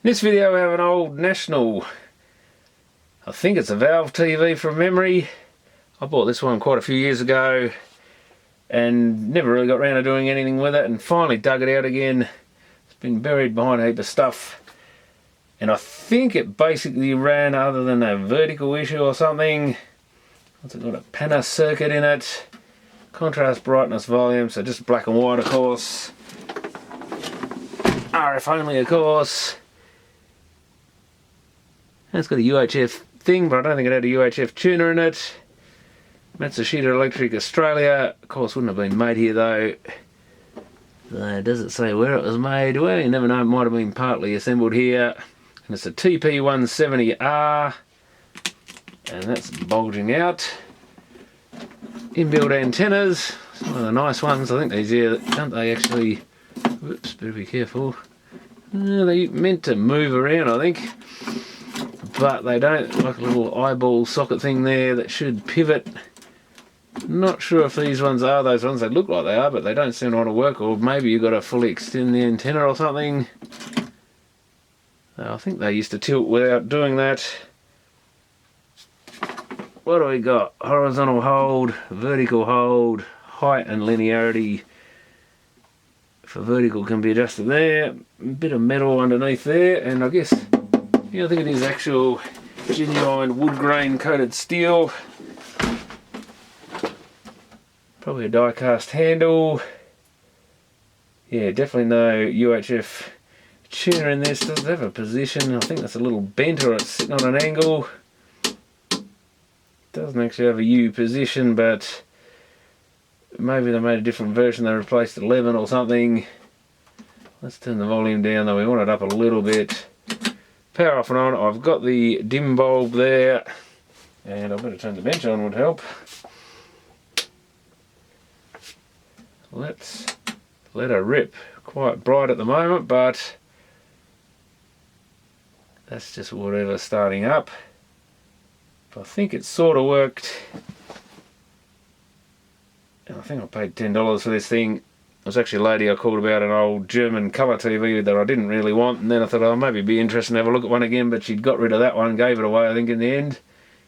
In this video we have an old National, I think it's a valve TV from memory. I bought this one quite a few years ago and never really got around to doing anything with it, and finally dug it out again. It's been buried behind a heap of stuff, and I think it basically ran, other than a vertical issue or something. It's got a panel circuit in it, contrast, brightness, volume, so just black and white of course, RF only of course. And it's got a UHF thing, but I don't think it had a UHF tuner in it. Matsushita Electric Australia, of course wouldn't have been made here though. Does it say where it was made? Well, you never know, it might have been partly assembled here. And it's a TP170R, and that's bulging out. Inbuilt antennas, some of the nice ones. I think these here, don't they actually, whoops, better be careful. They're meant to move around, I think, but they don't. Like a little eyeball socket thing there that should pivot. Not sure if these ones are those ones. They look like they are, but they don't seem to want to work, or maybe you've got to fully extend the antenna or something. I think they used to tilt without doing that. What do we got? Horizontal hold, vertical hold, height and linearity for vertical can be adjusted there. A bit of metal underneath there, and I guess, yeah, I think it is actual genuine wood grain coated steel. Probably a die cast handle. Yeah, definitely no UHF tuner in this. Does it have a position? I think that's a little bent, or it's sitting on an angle. Doesn't actually have a U position, but maybe they made a different version. They replaced 11 or something. Let's turn the volume down though. We want it up a little bit. Power off and on. I've got the dim bulb there, and I better turn the bench on, would help. Let's let her rip. Quite bright at the moment, but that's just whatever starting up. I think it sort of worked. And I think I paid $10 for this thing. It was actually a lady I called about an old German colour TV that I didn't really want, and then I thought, oh, maybe it'd be interesting to have a look at one again, but she'd got rid of that one, gave it away I think in the end.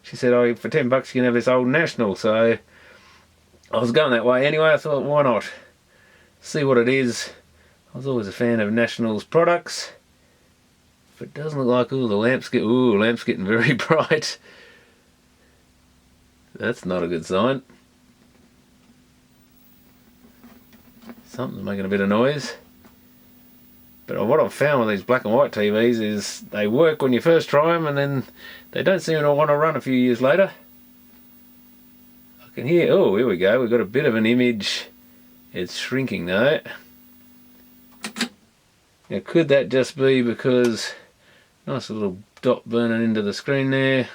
She said, oh, for $10 you can have this old National, so I was going that way anyway. I thought, why not? See what it is. I was always a fan of National's products. But it doesn't look like, ooh, the lamp's getting very bright. That's not a good sign. Something's making a bit of noise. But what I've found with these black and white TVs is they work when you first try them, and then they don't seem to want to run a few years later. I can hear, oh, here we go, we've got a bit of an image. It's shrinking though. Now could that just be because, nice little dot burning into the screen there.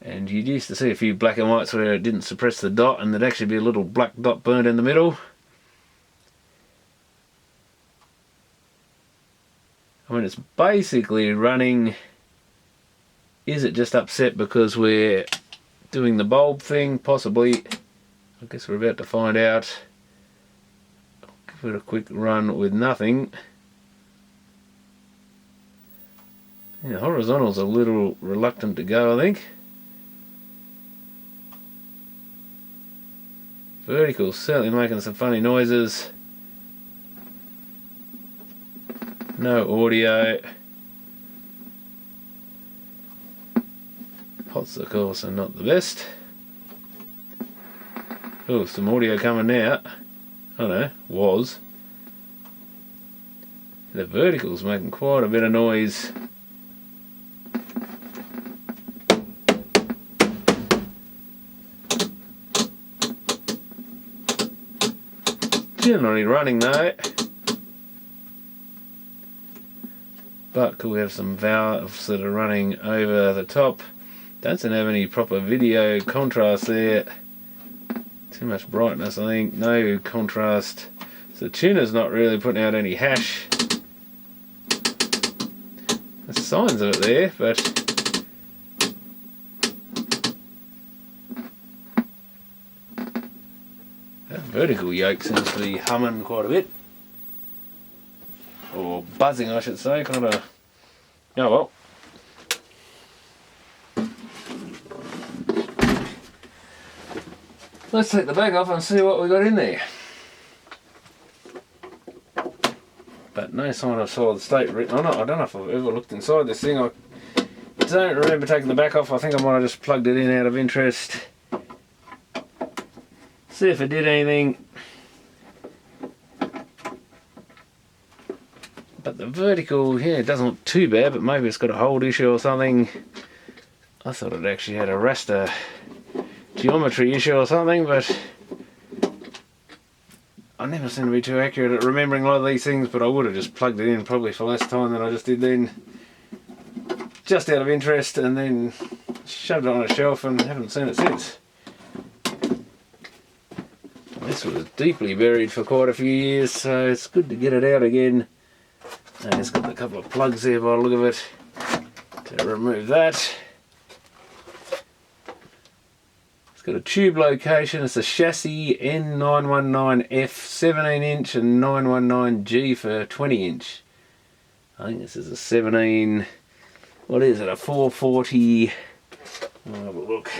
And you used to see a few black and whites where it didn't suppress the dot, and there'd actually be a little black dot burnt in the middle. I mean, it's basically running. Is it just upset because we're doing the bulb thing? Possibly. I guess we're about to find out. I'll give it a quick run with nothing. Yeah, horizontal's a little reluctant to go, I think. Vertical's certainly making some funny noises. No audio. Pots of course are not the best. Oh, some audio coming now. Oh no, was. The vertical's making quite a bit of noise. Generally running though. But could we have some valves that are running over the top? Don't seem to have any proper video contrast there. Too much brightness, I think. No contrast. So the tuner's not really putting out any hash. There's signs of it there, but that vertical yoke seems to be humming quite a bit. Or buzzing, I should say, kind of. Oh well. Let's take the bag off and see what we got in there. But no sign of solid state written on it. I don't know if I've ever looked inside this thing. I don't remember taking the back off. I think I might have just plugged it in out of interest. See if it did anything. But the vertical, yeah, it doesn't look too bad, but maybe it's got a hold issue or something. I thought it actually had a raster geometry issue or something, but I never seem to be too accurate at remembering a lot of these things, but I would have just plugged it in probably for less time than I just did then. Just out of interest, and then shoved it on a shelf and haven't seen it since. This was deeply buried for quite a few years, so it's good to get it out again. And it's got a couple of plugs there by the look of it to remove that. It's got a tube location. It's a chassis N919F 17 inch and 919G for 20 inch. I think this is a 17, what is it, a 440, I'll have a look.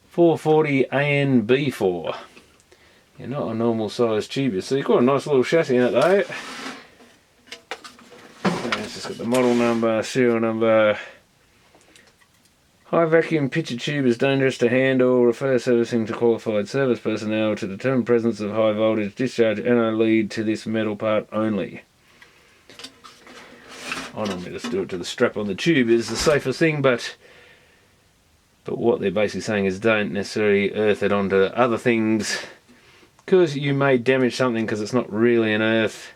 440 ANB4. Yeah, not a normal size tube, you see. Quite a nice little chassis in it though. It's just got the model number, serial number. High vacuum pitcher tube is dangerous to handle. Refer servicing to qualified service personnel to determine presence of high voltage discharge anode lead to this metal part only. I normally just do it to the strap on the tube is the safest thing, but what they're basically saying is don't necessarily earth it onto other things, because you may damage something because it's not really an earth.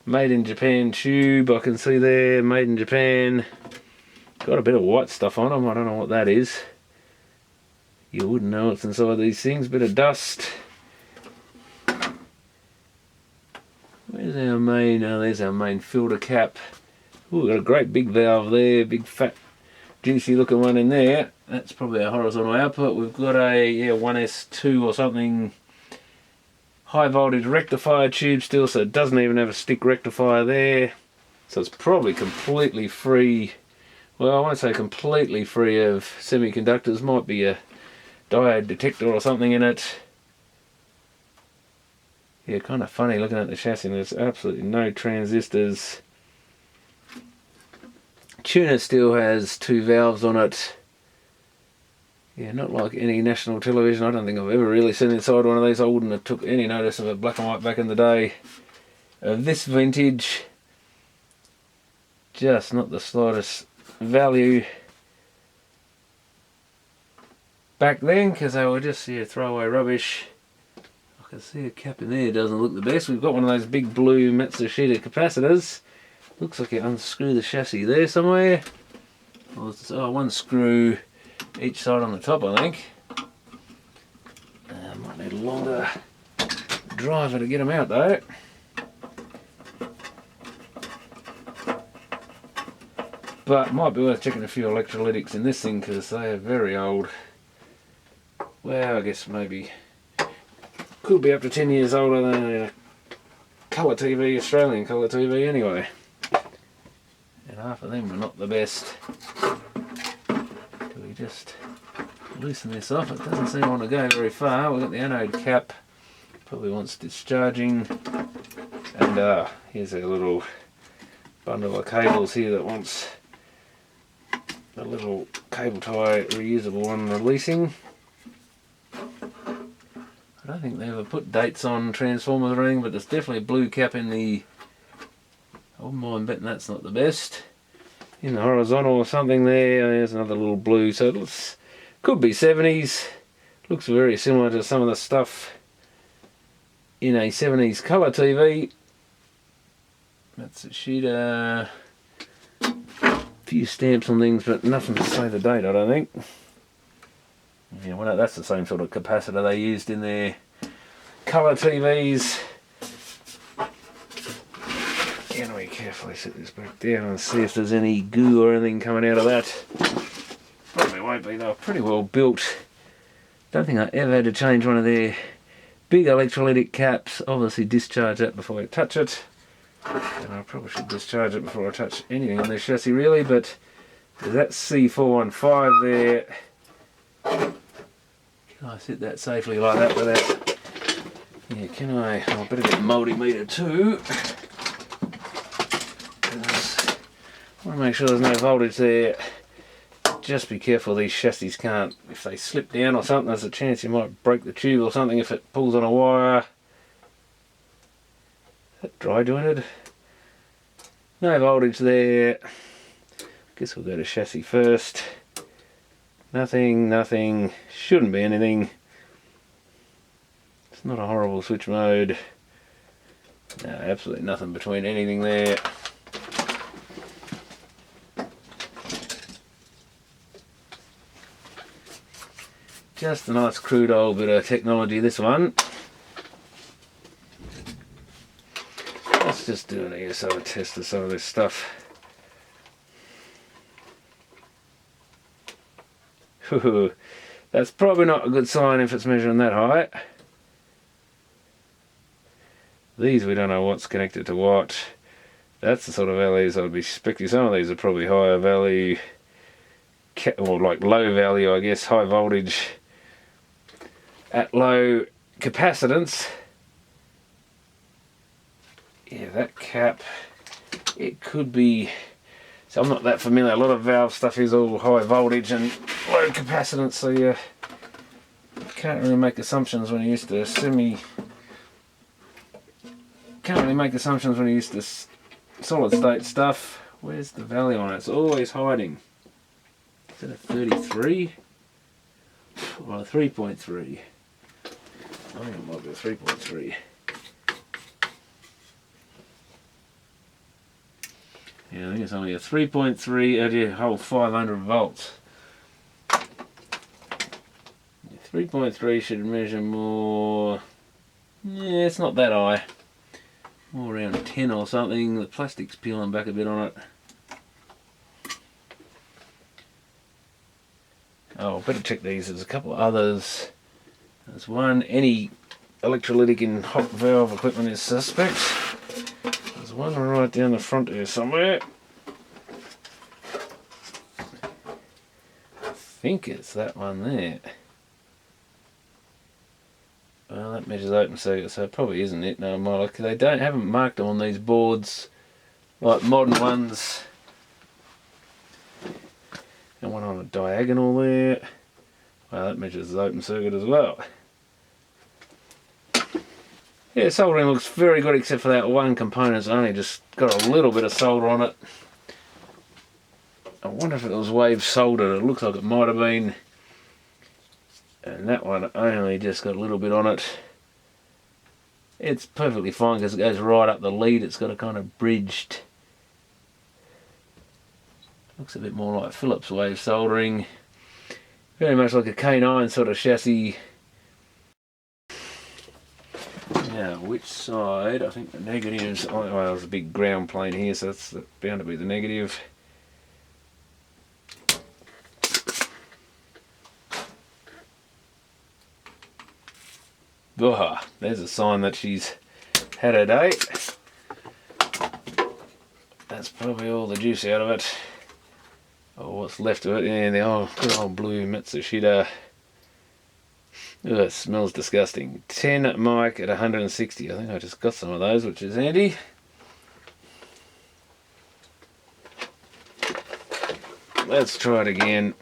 Made in Japan tube, I can see there, made in Japan. Got a bit of white stuff on them, I don't know what that is. You wouldn't know what's inside these things, bit of dust. Where's our main, oh there's our main filter cap. Ooh, we've got a great big valve there, big fat juicy looking one in there. That's probably our horizontal output. We've got a 1S2 or something high voltage rectifier tube still, so it doesn't even have a stick rectifier there. So it's probably completely free. Well, I won't say completely free of semiconductors. Might be a diode detector or something in it. Yeah, kind of funny looking at the chassis. There's absolutely no transistors. Tuner still has 2 valves on it. Yeah, not like any national television. I don't think I've ever really seen inside one of these. I wouldn't have took any notice of a black and white back in the day. Of this vintage, just not the slightest value back then, because they were just throwaway rubbish. I can see a cap in there, doesn't look the best. We've got one of those big blue Matsushita capacitors. Looks like you unscrew the chassis there somewhere. Oh, one screw each side on the top, I think. Might need a longer driver to get them out though. But might be worth checking a few electrolytics in this thing, because they are very old. Well, I guess maybe could be up to 10 years older than a colour TV, Australian colour TV anyway. And half of them are not the best. Do we just loosen this off? It doesn't seem to want to go very far. We've got the anode cap, probably wants discharging. And here's a little bundle of cables here that wants a little cable tie reusable one releasing. I don't think they ever put dates on transformers or anything, but there's definitely a blue cap in the, I wouldn't mind betting that's not the best, in the horizontal or something there. There's another little blue, so it could be 70s. Looks very similar to some of the stuff in a 70s colour TV. That's a sheeter. Few stamps on things, but nothing to say the date, I don't think. Yeah, well, that's the same sort of capacitor they used in their colour TVs. Can we carefully set this back down and see if there's any goo or anything coming out of that? Probably won't be, they're pretty well built. Don't think I ever had to change one of their big electrolytic caps. Obviously discharge that before I touch it. And I probably should discharge it before I touch anything on this chassis really, but there's that C415 there. Can I set that safely like that without... Yeah, can I? Oh, I better get a multimeter too. I want to make sure there's no voltage there. Just be careful, these chassis can't, if they slip down or something, there's a chance you might break the tube or something if it pulls on a wire. Is that dry jointed? No voltage there. Guess we'll go to chassis first. Nothing, shouldn't be anything. It's not a horrible switch mode. No, absolutely nothing between anything there. Just a nice crude old bit of technology, this one. Let's just do an ESO test of some of this stuff. That's probably not a good sign if it's measuring that high. These we don't know what's connected to what. That's the sort of values I'd be expecting. Some of these are probably higher value, or like low value I guess, high voltage at low capacitance. Yeah, that cap, it could be, so I'm not that familiar. A lot of valve stuff is all high voltage and low capacitance, so you can't really make assumptions when you're used to solid state stuff. Where's the value on it? It's always hiding. Is that a 33? Well, a 3.3. I think it might be a 3.3. Yeah, I think it's only a 3.3 at your whole 500 volts. 3.3 should measure more. Yeah, it's not that high. More around 10 or something. The plastic's peeling back a bit on it. Oh, better check these. There's a couple of others. There's one. Any electrolytic in hot valve equipment is suspect. There's one right down the front here somewhere. I think it's that one there. Well, that measures open circuit, so it probably isn't it. No, they haven't marked them on these boards like modern ones. And one on a diagonal there. Well, that measures the open circuit as well. Yeah, soldering looks very good except for that one component. It's only just got a little bit of solder on it. I wonder if it was wave soldered. It looks like it might have been. And that one only just got a little bit on it. It's perfectly fine because it goes right up the lead. It's got a kind of bridged, looks a bit more like Phillips wave soldering. Very much like a K9 sort of chassis. Now, which side? I think the negatives. Oh, well, there's a big ground plane here, so that's bound to be the negative. Oh, there's a sign that she's had her day. That's probably all the juice out of it. Or what's left of it. Yeah, the good old blue Matsushita. Ugh, it smells disgusting. 10 mic at 160. I think I just got some of those, which is handy. Let's try it again.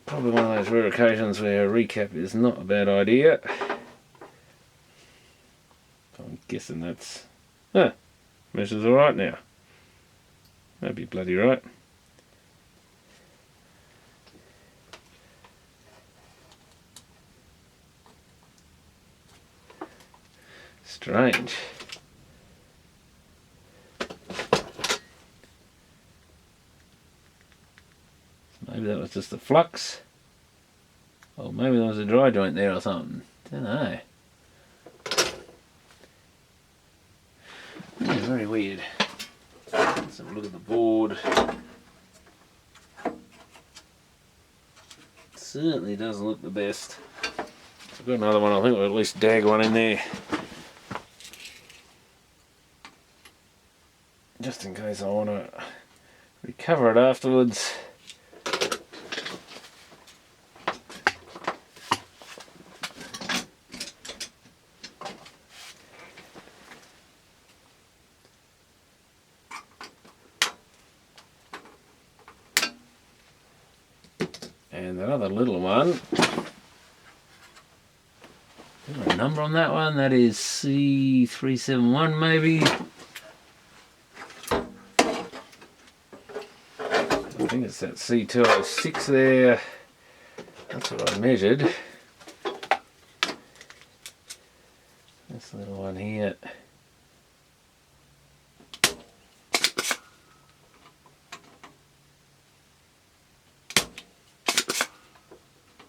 Probably one of those rare occasions where a recap is not a bad idea. I'm guessing that's... measures alright now. That'd be bloody right. Strange. Maybe that was just the flux. Or maybe there was a dry joint there or something. Don't know. Yeah, very weird. Let's have a look at the board. certainly doesn't look the best. I've got another one, I think we'll at least dag one in there. Just in case I want to recover it afterwards. And another little one. Is there a number on that one? That is C371 maybe. I think it's that C206 there. That's what I measured. This little one here.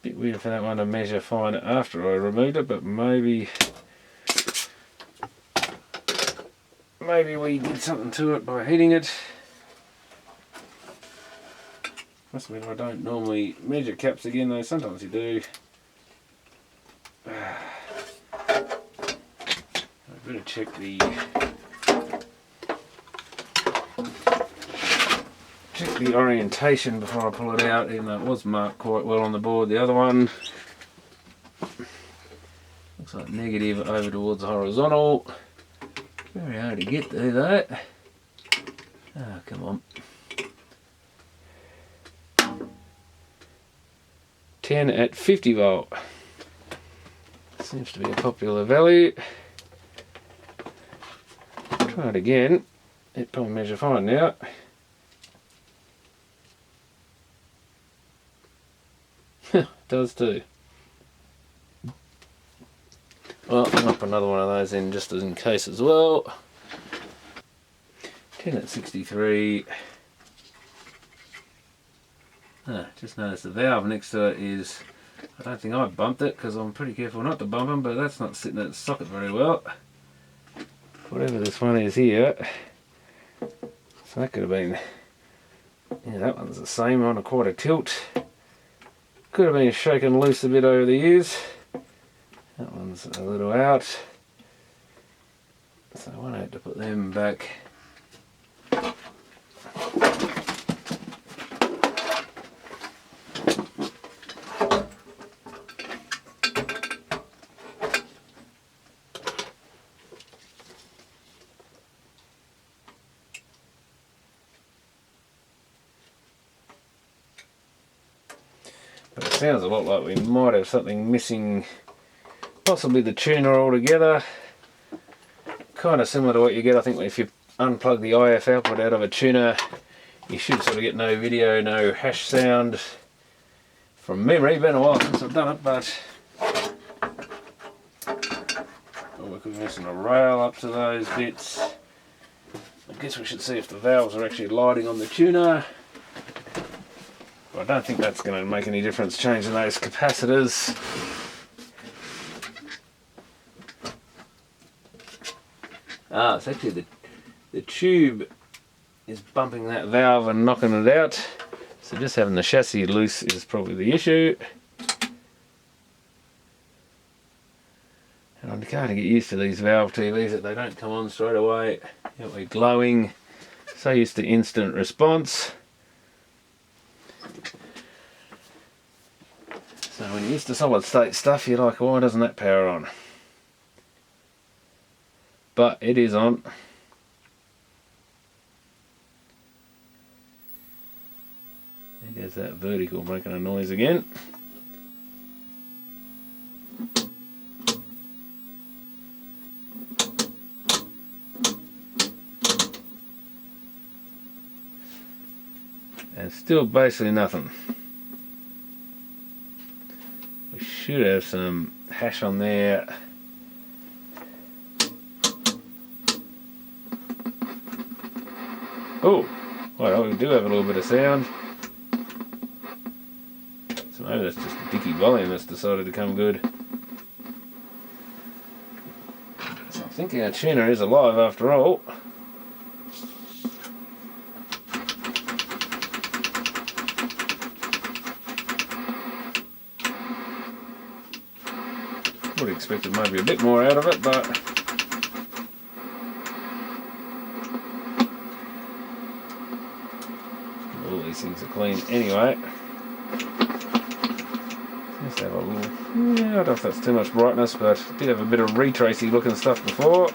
Bit weird for that one to measure fine after I removed it, but maybe we did something to it by heating it. Must admit I don't normally measure caps again though, sometimes you do. I better check the orientation before I pull it out, even though it was marked quite well on the board. The other one looks like negative over towards the horizontal. Very hard to get there though. Oh, come on. 10 at 50 volt. Seems to be a popular value. Try it again. It probably measure fine now. Does too. Well, I'll pop another one of those in just in case as well. 10 at 63. Just noticed the valve next to it is, I don't think I bumped it because I'm pretty careful not to bump them, but that's not sitting at the socket very well. Whatever this one is here. So that could have been, yeah, that one's the same, on a quarter tilt. Could have been shaken loose a bit over the years. That one's a little out. So I won't have to put them back. But it sounds a lot like we might have something missing, possibly the tuner altogether. Kind of similar to what you get, I think, if you unplug the IF output out of a tuner, you should sort of get no video, no hash sound from memory. Been a while since I've done it, but we could be missing a rail up to those bits. I guess we should see if the valves are actually lighting on the tuner. But I don't think that's going to make any difference changing those capacitors. It's actually the tube is bumping that valve and knocking it out. So just having the chassis loose is probably the issue. And I'm kind of get used to these valve TVs that they don't come on straight away. We're glowing. So used to instant response. So when you're used to solid state stuff, you're like, why doesn't that power on? But it is on. There goes that vertical making a noise again. And still basically nothing. We should have some hash on there. Oh, well, we do have a little bit of sound. So maybe that's just the dicky volume that's decided to come good. So I think our tuner is alive after all. expected maybe a bit more out of it, but all these things are clean anyway. Let's have a little, yeah, I don't know if that's too much brightness, but it did have a bit of retracey looking stuff before.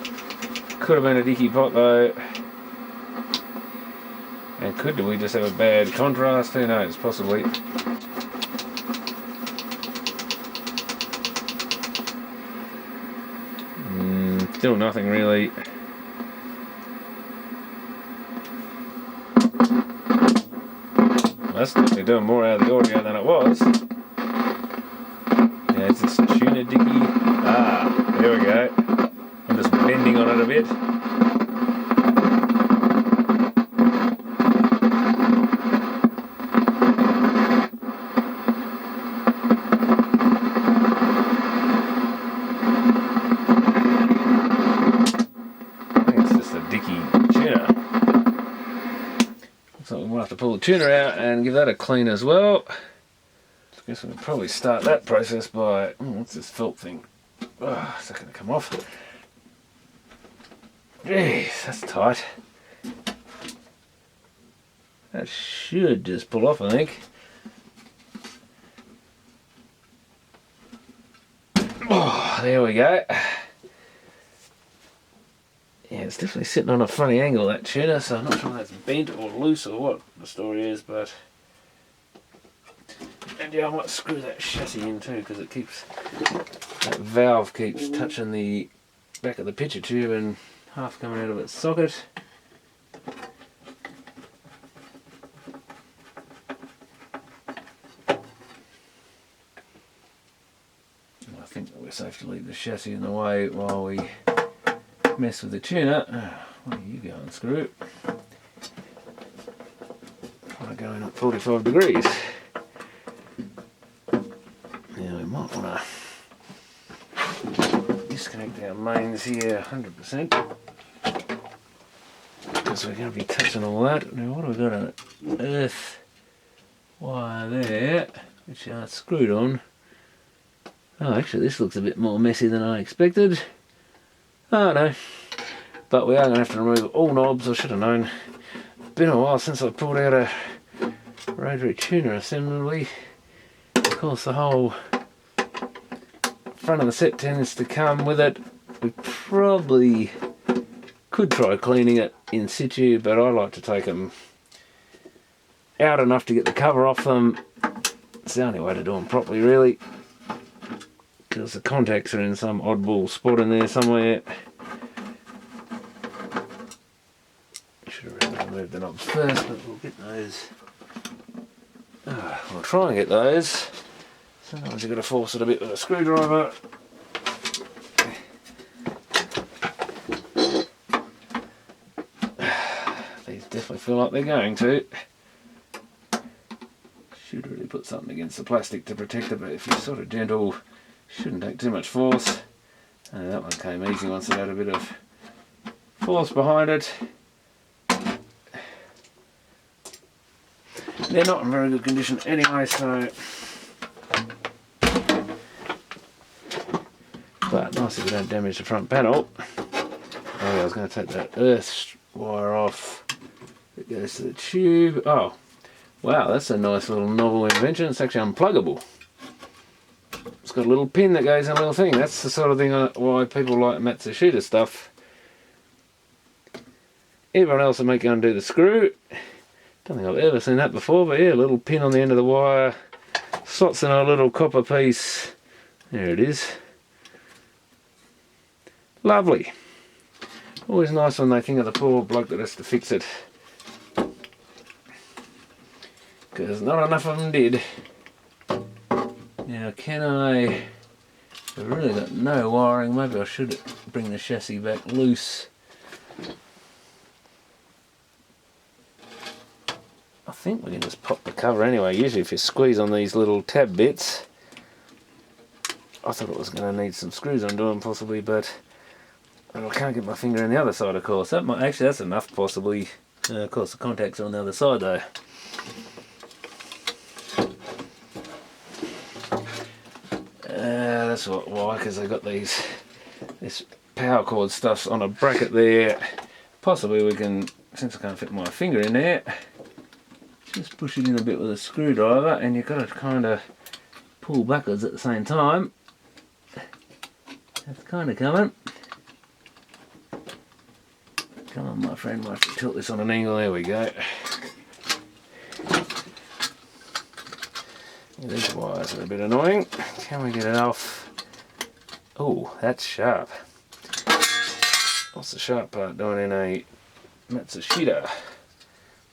Could have been a dicky pot though. And could we just have a bad contrast? Who knows, possibly. Still nothing really. That's definitely doing more out of the audio than it was. Yeah, it's this tuner dicky. Ah, there we go. I'm just bending on it a bit. So we might have to pull the tuner out and give that a clean as well. I guess we can probably start that process by, what's this felt thing? Oh, is that going to come off? Jeez, that's tight. That should just pull off, I think. Oh, there we go. Yeah, it's definitely sitting on a funny angle, that tuner, so I'm not sure if that's bent or loose or what the story is, but... And yeah, I might screw that chassis in too, because it keeps... That valve keeps touching the back of the picture tube and half coming out of its socket. I think that we're safe to leave the chassis in the way while we mess with the tuner. Where are you going, screw? Try going at 45 degrees. Now we might want to disconnect our mains here 100% because we're going to be touching all that. Now what have we got? An earth wire there which are screwed on. Oh, actually this looks a bit more messy than I expected. Oh no, but we are going to have to remove all knobs. I should have known. It's been a while since I pulled out a rotary tuner assembly. Of course the whole front of the set tends to come with it. We probably could try cleaning it in situ, but I like to take them out enough to get the cover off them. It's the only way to do them properly, really, because the contacts are in some oddball spot in there somewhere. Should have really removed the knobs first, but we'll get those. We'll try and get those. Sometimes you've got to force it a bit with a screwdriver. These definitely feel like they're going to. Should really put something against the plastic to protect it, but if you're sort of gentle, shouldn't take too much force. That one came easy once it had a bit of force behind it. They're not in very good condition anyway, so... But nice if we don't damage the front panel. Oh yeah, I was going to take that earth wire off. It goes to the tube. Oh, wow, that's a nice little novel invention. It's actually unpluggable. It's got a little pin that goes in a little thing. That's the sort of thing why people like Matsushita stuff. Everyone else will make you undo the screw. Don't think I've ever seen that before, but yeah, a little pin on the end of the wire. Slots in a little copper piece. There it is. Lovely. Always nice when they think of the poor bloke that has to fix it, because not enough of them did. Now can I've really got no wiring. Maybe I should bring the chassis back loose. I think we can just pop the cover anyway. Usually if you squeeze on these little tab bits, I thought it was going to need some screws undoing possibly, but I can't get my finger on the other side, of course. That might, actually, that's enough, possibly. Of course, the contacts are on the other side, though. that's why, because they got this power cord stuff on a bracket there. Possibly we can, since I can't fit my finger in there, just push it in a bit with a screwdriver, and you've got to kind of pull backwards at the same time. That's kind of coming. Come on, my friend, might have to tilt this on an angle. There we go. Yeah, these wires are a bit annoying. Can we get it off? Oh, that's sharp. What's the sharp part doing in a Matsushita?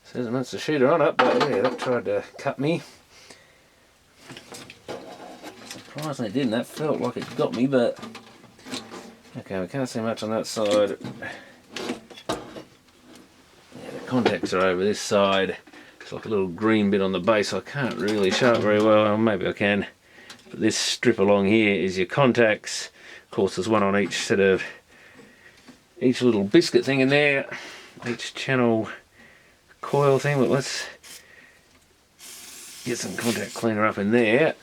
Says a Matsushita on it, but yeah, that tried to cut me. Surprisingly it didn't. That felt like it got me, but okay, we can't see much on that side. Yeah, the contacts are over this side. It's like a little green bit on the base. I can't really show it very well. Maybe I can. But this strip along here is your contacts. Of course, there's one on each set of each little biscuit thing in there, each channel coil thing. But let's get some contact cleaner up in there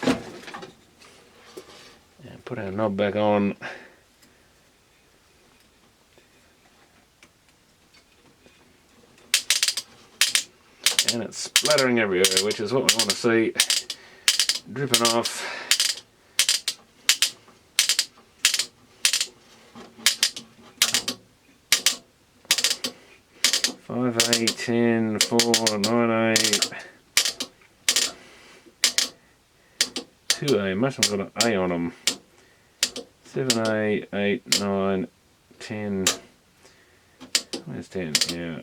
and put our knob back on. And it's splattering everywhere, which is what we want to see. Dripping off. Five A, 10, 4, 9A, 2A, must have got an A on them. 7A, 8, 9, 10. Where's 10? Yeah.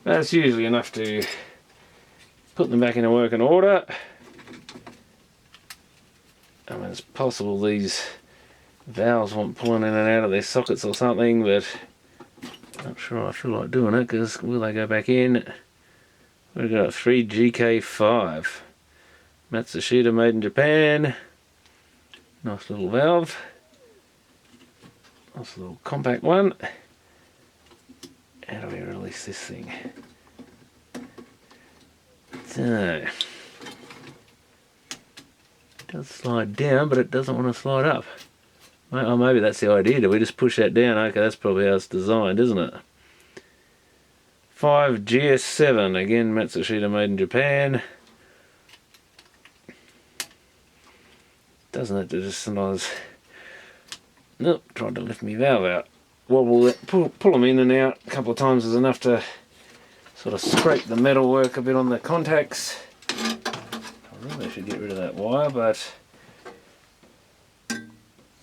That's usually enough to put them back into working order. I mean, it's possible these valves want pulling in and out of their sockets or something, but I'm not sure I feel like doing it, because will they go back in? We've got 3GK5 Matsushita, made in Japan. Nice little valve. Nice little compact one. How do we release this thing? So, it does slide down, but it doesn't want to slide up. Oh, maybe that's the idea. Do we just push that down? Okay, that's probably how it's designed, isn't it? 5GS7, again Matsushita, made in Japan. Doesn't it just sometimes... Nope, tried to lift my valve out. Wobble it, pull them in and out a couple of times is enough to sort of scrape the metal work a bit on the contacts. I really should get rid of that wire, but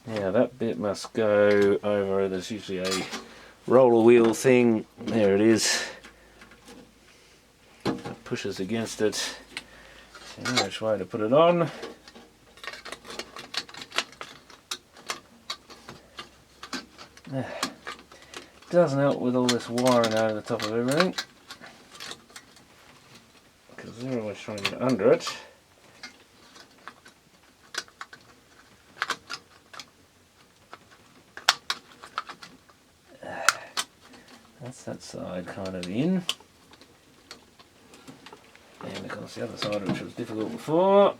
yeah, that bit must go over. There's usually a roller wheel thing. There it is. It pushes against it. So you know which way to put it on. Doesn't help with all this wiring over the top of everything, because they're always trying to get under it. That's that side kind of in, and of course the other side, which was difficult before.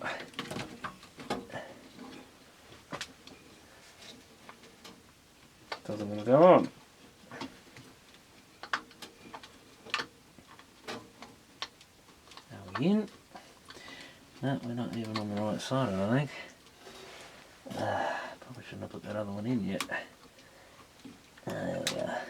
Doesn't want to go on. In. No, we're not even on the right side, I think. Probably shouldn't have put that other one in yet. There we are.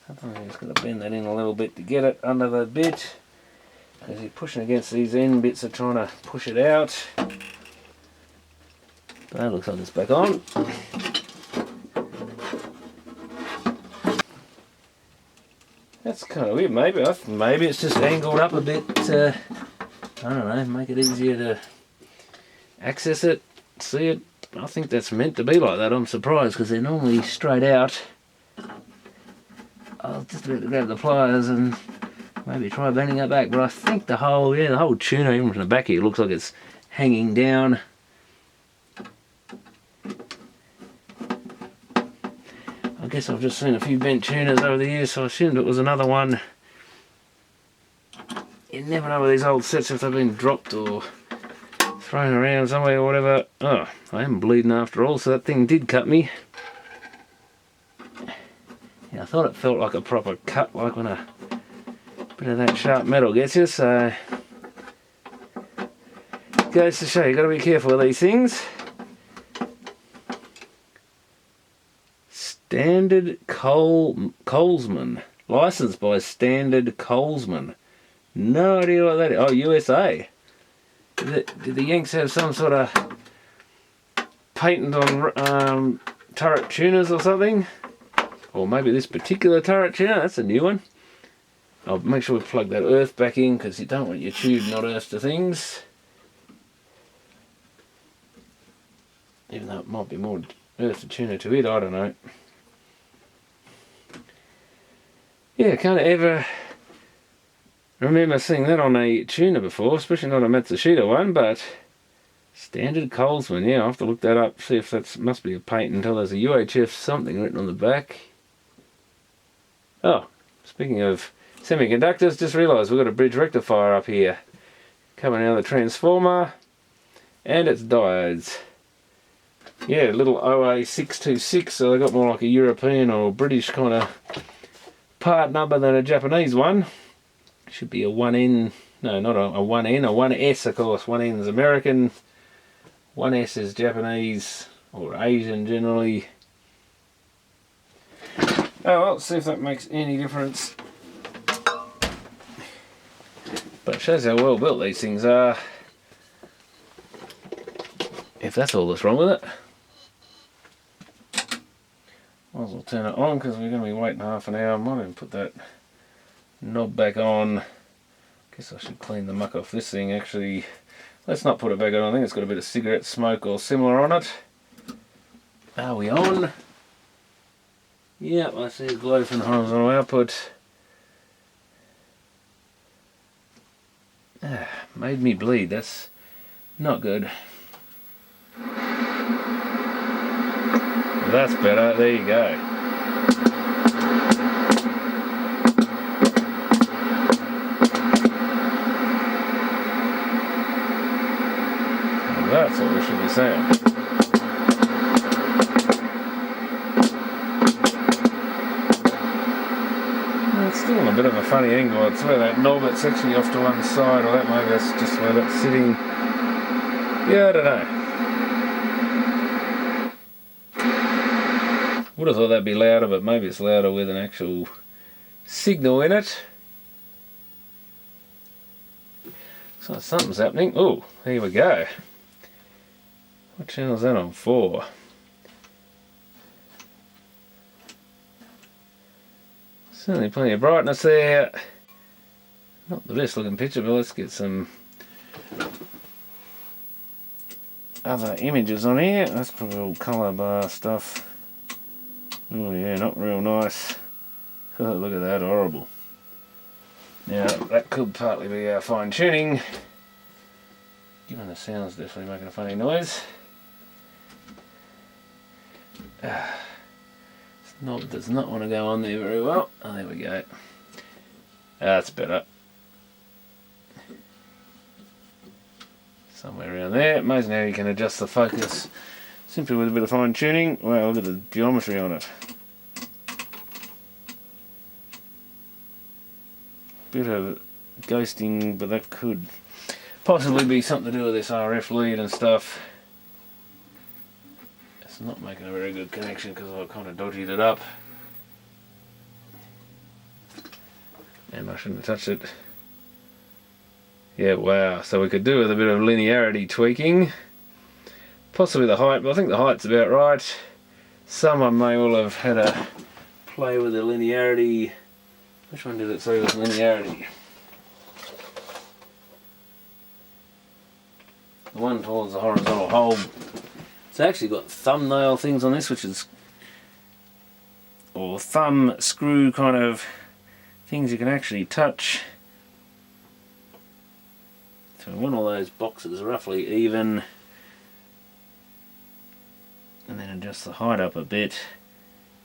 Sometimes you've just got to bend that in a little bit to get it under the bit, because you're pushing against these end bits are trying to push it out. That looks like it's back on. That's kind of weird. Maybe it's just angled up a bit. I don't know. Make it easier to access it, see it. I think that's meant to be like that. I'm surprised, because they're normally straight out. I'll just about to grab the pliers and maybe try bending it back. But I think the whole tuner, even from the back here, looks like it's hanging down. I guess I've just seen a few bent tuners over the years, so I assumed it was another one. You never know with these old sets if they've been dropped or thrown around somewhere or whatever. Oh, I am bleeding after all, so that thing did cut me. Yeah, I thought it felt like a proper cut, like when a bit of that sharp metal gets you, so goes to show you got to be careful with these things. Standard Colesman, licensed by Standard Colesman. No idea what that is. Oh, USA. Did the Yanks have some sort of patent on turret tuners or something? Or maybe this particular turret tuner. That's a new one. I'll make sure we plug that earth back in because you don't want your tube not earth to things. Even though it might be more earth to tuner to it, I don't know. Yeah, can't ever remember seeing that on a tuner before, especially not a Matsushita one, but Standard Colesman, yeah, I'll have to look that up, see if that must be a patent. Oh, there's a UHF something written on the back. Oh, speaking of semiconductors, just realised we've got a bridge rectifier up here. Coming out of the transformer, and it's diodes. Yeah, little OA626, so they got more like a European or British kind of part number than a Japanese one. Should be a 1N, no, not a 1N, a 1S of course. 1N is American, 1S is Japanese or Asian generally. Oh well, let's see if that makes any difference. But it shows how well built these things are. If that's all that's wrong with it. Might as well turn it on because we're going to be waiting half an hour. I might even put that knob back on. Guess I should clean the muck off this thing actually. Let's not put it back on. I think it's got a bit of cigarette smoke or similar on it. Are we on? Yep, I see a glow from the horizontal output. Made me bleed. That's not good. That's better. There you go. That's what we should be saying. It's still on a bit of a funny angle. It's where that knob, it's actually off to one side, or that maybe that's just where that's sitting. Yeah, I don't know. Would have thought that'd be louder, but maybe it's louder with an actual signal in it. So something's happening. Oh, here we go. What channel is that on 4? Certainly plenty of brightness there. Not the best looking picture, but let's get some other images on here. That's probably all colour bar stuff. Oh yeah, not real nice. Oh, look at that, horrible. Now, that could partly be our fine tuning. Given the sound's definitely making a funny noise. Knob does not want to go on there very well. Oh, there we go. That's better. Somewhere around there. Amazing how you can adjust the focus simply with a bit of fine tuning. Wow, look at the geometry on it. Bit of ghosting, but that could possibly be something to do with this RF lead and stuff. It's not making a very good connection because I kind of dodged it up. And I shouldn't have touched it. Yeah, wow. So we could do with a bit of linearity tweaking. Possibly the height, but I think the height's about right. Someone may well have had a play with the linearity. Which one did it say was linearity? The one towards the horizontal hole. It's actually got thumbnail things on this, which is, or thumb screw kind of things you can actually touch. So we want all those boxes roughly even, and then adjust the height up a bit.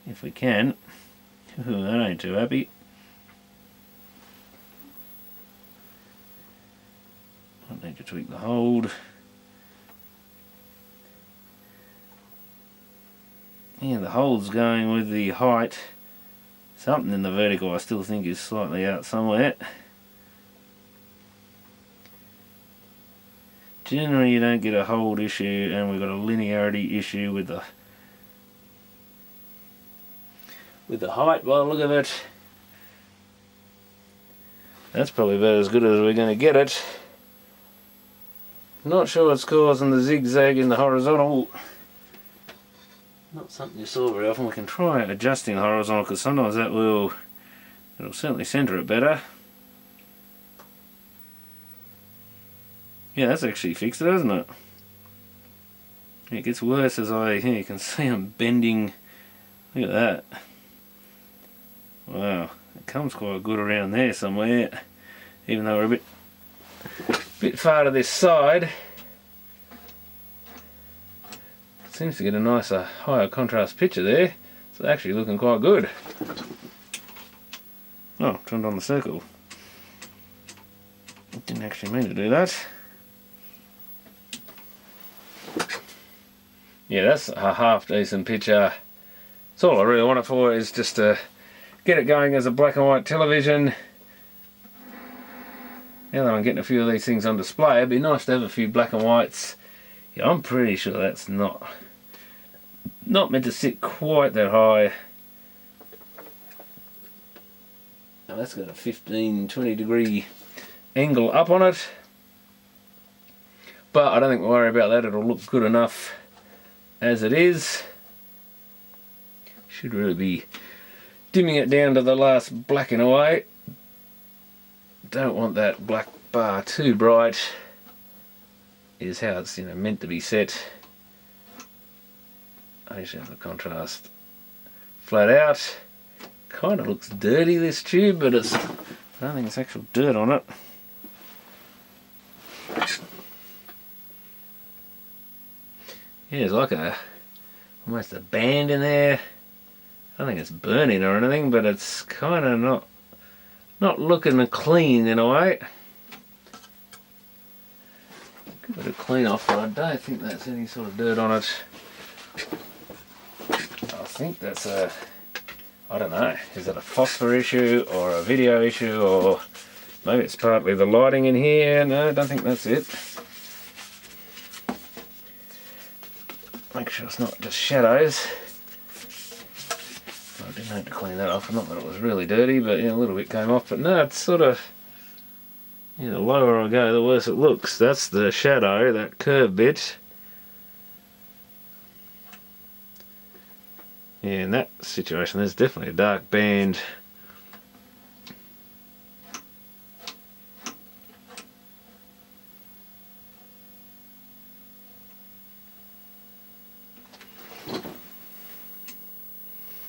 if we can. Ooh, that ain't too happy. I need to tweak the hold. Yeah, the hold's going with the height. Something in the vertical I still think is slightly out somewhere. Generally you don't get a hold issue, and we've got a linearity issue with the height by the look of it. That's probably about as good as we're going to get it. Not sure what's causing the zigzag in the horizontal. Not something you saw very often. We can try adjusting the horizontal, because sometimes it'll certainly centre it better. Yeah, that's actually fixed it, hasn't it? It gets worse as you can see I'm bending. Look at that. Wow, it comes quite good around there somewhere, even though we're a bit far to this side. Seems to get a nicer, higher contrast picture there. It's actually looking quite good. Oh, turned on the circle. Didn't actually mean to do that. Yeah, that's a half decent picture. That's all I really want it for, is just to get it going as a black and white television. Now that I'm getting a few of these things on display, it'd be nice to have a few black and whites. Yeah, I'm pretty sure that's not meant to sit quite that high. Now that's got a 15-20 degree angle up on it, but I don't think we'll worry about that. It'll look good enough as it is. Should really be dimming it down to the last black and white. Don't want that black bar too bright, is how it's meant to be set. I should have the contrast flat out. Kind of looks dirty, this tube, but I don't think it's actual dirt on it. Yeah, there's like almost a band in there. I don't think it's burning or anything, but it's kind of not looking clean in a way. Give it a clean off, but I don't think that's any sort of dirt on it. I think that's I don't know, is it a phosphor issue or a video issue, or maybe it's partly the lighting in here. No, I don't think that's it. Make sure it's not just shadows. I didn't have to clean that off, not that it was really dirty, but yeah, a little bit came off. But no, it's sort of, the lower I go, the worse it looks. That's the shadow, that curved bit. Yeah, in that situation, there's definitely a dark band.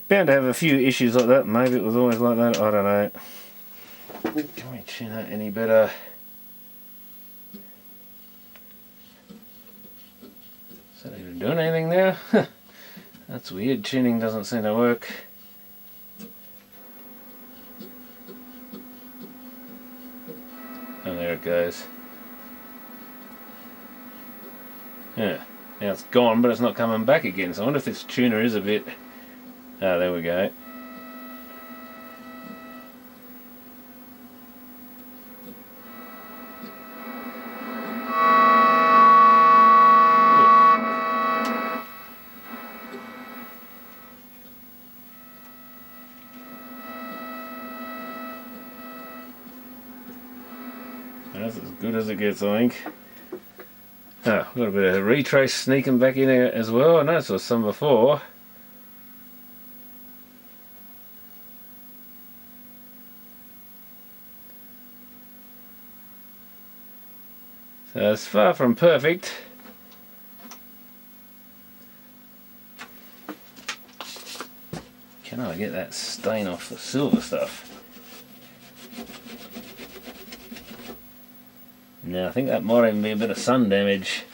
Bound to have a few issues like that. Maybe it was always like that. I don't know. Can we tune that any better? Is that even doing anything now? That's weird. Tuning doesn't seem to work. Oh, there it goes. Yeah. Now it's gone, but it's not coming back again. So I wonder if this tuner is a bit... Ah, there we go. That's as good as it gets, I think. Oh, got a bit of retrace sneaking back in here as well. I noticed there was some before. So it's far from perfect. Can I get that stain off the silver stuff? Now I think that might even be a bit of sun damage,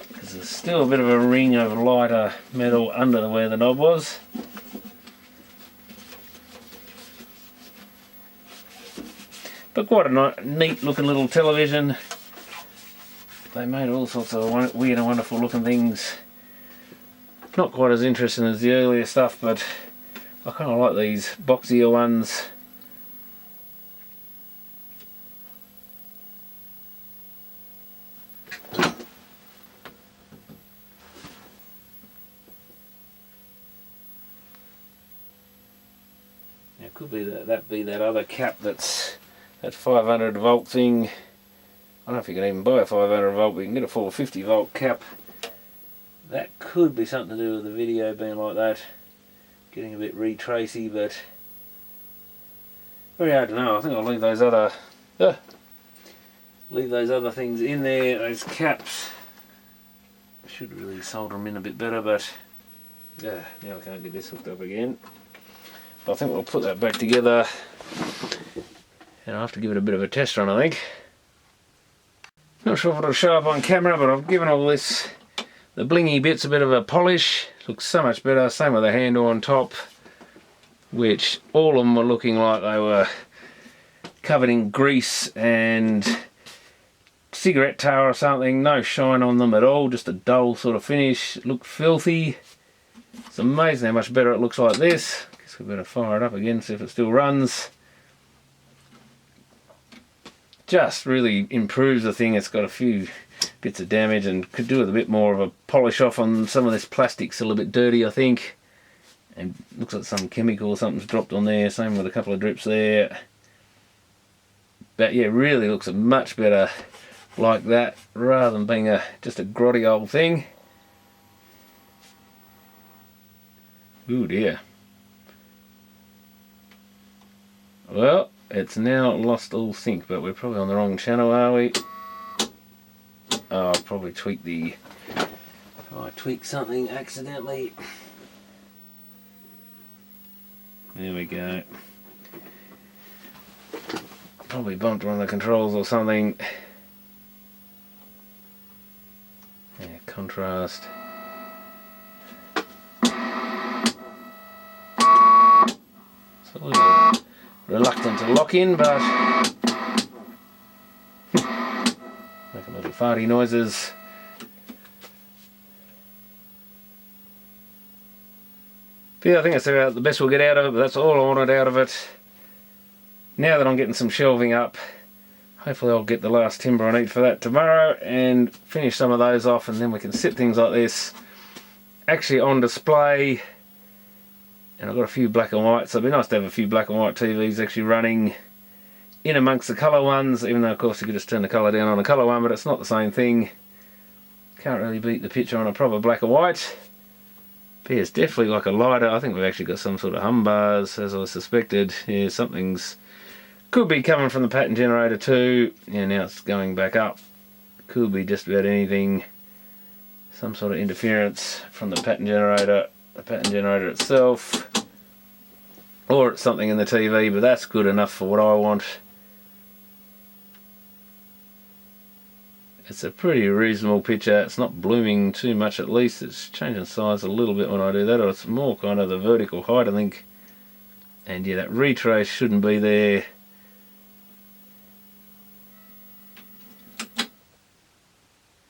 because there's still a bit of a ring of lighter metal under where the knob was. But quite a neat looking little television. They made all sorts of weird and wonderful looking things. Not quite as interesting as the earlier stuff, but I kind of like these boxier ones. It could be that other cap that's that 500 volt thing. I don't know if you can even buy a 500 volt, but you can get a 450 volt cap. That could be something to do with the video being like that. Getting a bit retracey, but very hard to know. I think I'll leave those other things in there. Those caps should really solder them in a bit better, but now I can't get this hooked up again. But I think we'll put that back together, and I'll have to give it a bit of a test run, I think. Not sure if it'll show up on camera, but I've given all this, the blingy bits, a bit of a polish. Looks so much better. Same with the handle on top, which all of them were looking like they were covered in grease and cigarette tar or something. No shine on them at all, just a dull sort of finish. It looked filthy. It's amazing how much better it looks like this. Guess we better fire it up again, see if it still runs. Just really improves the thing. It's got a few bits of damage and could do with a bit more of a polish off on some of this plastic. Still a bit dirty, I think, and looks like some chemical or something's dropped on there. Same with a couple of drips there, but yeah, really looks much better like that rather than being just a grotty old thing. Ooh dear. Well, it's now lost all sync, but we're probably on the wrong channel, are we? Oh, I'll probably tweak I tweaked something accidentally. There we go. Probably bumped one of the controls or something. Yeah, contrast. It's a little reluctant to lock in, but making little farty noises. But yeah, I think that's about the best we'll get out of it, but that's all I wanted out of it. Now that I'm getting some shelving up, hopefully I'll get the last timber I need for that tomorrow and finish some of those off, and then we can sit things like this actually on display. And I've got a few black and white, so it'd be nice to have a few black and white TVs actually running in amongst the colour ones, even though of course you could just turn the colour down on a colour one, but it's not the same thing. Can't really beat the picture on a proper black and white. But yeah, it's definitely like a lighter. I think we've actually got some sort of hum bars, as I suspected. Yeah, something's could be coming from the pattern generator too. Yeah, now it's going back up. Could be just about anything. Some sort of interference from the pattern generator itself, or it's something in the TV, but that's good enough for what I want. It's a pretty reasonable picture. It's not blooming too much, at least. It's changing size a little bit when I do that, or it's more kind of the vertical height, I think. And yeah, that retrace shouldn't be there.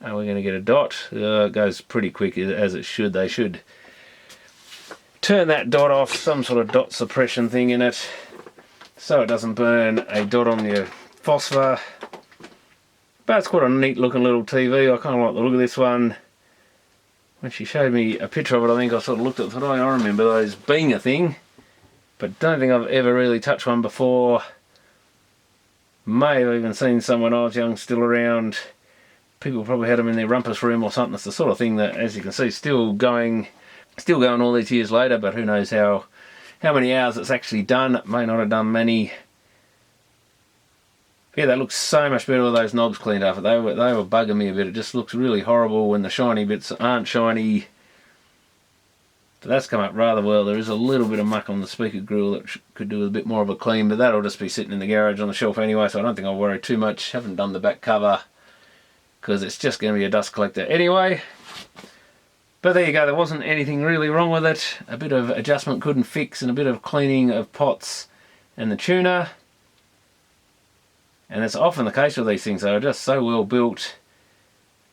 Are we going to get a dot? It goes pretty quick, as it should. They should turn that dot off, some sort of dot suppression thing in it, so it doesn't burn a dot on your phosphor. But it's quite a neat looking little TV. I kind of like the look of this one. When she showed me a picture of it, I think I sort of looked at it and thought, oh, I remember those being a thing, but don't think I've ever really touched one before. May have even seen some when I was young still around. People probably had them in their rumpus room or something. It's the sort of thing that, as you can see, still going all these years later, but who knows how many hours it's actually done. It may not have done many. Yeah, that looks so much better with those knobs cleaned up. They were bugging me a bit. It just looks really horrible when the shiny bits aren't shiny. But that's come up rather well. There is a little bit of muck on the speaker grill that could do with a bit more of a clean, but that'll just be sitting in the garage on the shelf anyway, so I don't think I'll worry too much. Haven't done the back cover because it's just going to be a dust collector anyway. But there you go, there wasn't anything really wrong with it. A bit of adjustment couldn't fix, and a bit of cleaning of pots and the tuner. And that's often the case with these things. They are just so well built.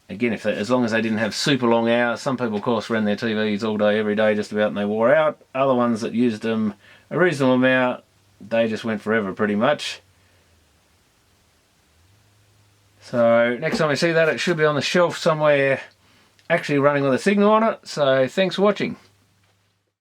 Again, as long as they didn't have super long hours. Some people, of course, ran their TVs all day, every day, just about, and they wore out. Other ones that used them a reasonable amount, they just went forever, pretty much. So next time we see that, it should be on the shelf somewhere, actually running with a signal on it. So thanks for watching.